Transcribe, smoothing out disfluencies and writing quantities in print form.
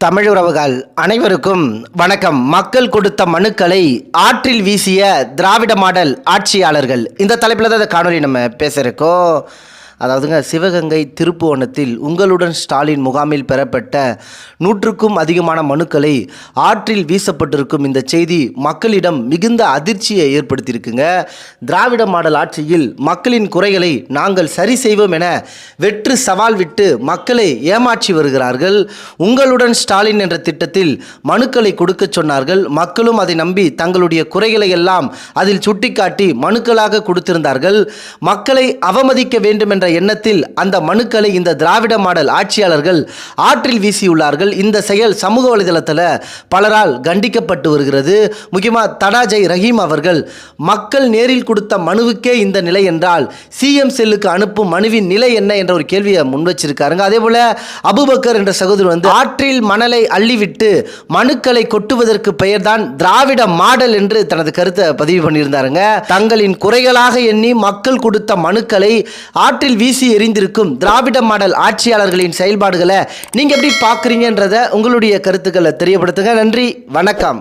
தமிழுறவுகள் அனைவருக்கும் வணக்கம். மக்கள் கொடுத்த மனுக்களை ஆற்றில் வீசிய திராவிட மாடல் ஆட்சியாளர்கள், இந்த தலைப்பில் தான் இந்த காணொலி நம்ம பேச இருக்கோம். அதாவதுங்க, சிவகங்கை திருப்புவனத்தில் உங்களுடன் ஸ்டாலின் முகாமில் பெறப்பட்ட 100க்கும் அதிகமான மனுக்களை ஆற்றில் வீசப்பட்டிருக்கும் இந்த செய்தி மக்களிடம் மிகுந்த அதிர்ச்சியை ஏற்படுத்தியிருக்குங்க. திராவிட மாடல் ஆட்சியில் மக்களின் குறைகளை நாங்கள் சரி செய்வோம் என வெற்று சவால் விட்டு மக்களை ஏமாற்றி வருகிறார்கள். உங்களுடன் ஸ்டாலின் என்ற திட்டத்தில் மனுக்களை கொடுக்க சொன்னார்கள். மக்களும் அதை நம்பி தங்களுடைய குறைகளை எல்லாம் அதில் சுட்டிக்காட்டி மனுக்களாக கொடுத்திருந்தார்கள். மக்களை அவமதிக்க வேண்டும் என்ற எண்ணத்தில் அந்த மனுக்களை இந்த திராவிட மாடல் ஆட்சியாளர்கள் ஆற்றில் வீசியுள்ளார்கள். இந்த செயல் சமூக வலைதளத்தில் பலரால் கண்டிக்கப்பட்டு வருகிறது. முக்கியமாக தடாஜை ரஹீம் அவர்கள், மக்கள் நேரில் கொடுத்த மனுவுக்கே இந்த நிலை என்றால் சிஎம் செல்லுக்கு அனுப்பும் மனுவின் நிலை என்ன என்ற ஒரு கேள்வியை முன்வச்சிருக்காருங்க. அதே போல அபுபக்கர் என்ற சகோதரர் ஆற்றில் மணலை அள்ளிவிட்டு மனுக்களை கொட்டுவதற்கு பெயர்தான் திராவிட மாடல் என்று தனது கருத்தை பதிவு பண்ணியிருந்தாருங்க. தங்களின் குறைகளாக எண்ணி மக்கள் கொடுத்த மனுக்களை ஆற்றில் வீசி எறிந்திருக்கும் திராவிட மாடல் ஆட்சியாளர்களின் செயல்பாடுகளை நீங்க எப்படி பார்க்குறீங்கன்றத உங்களுடைய கருத்துக்களை தெரியப்படுத்துங்க. நன்றி, வணக்கம்.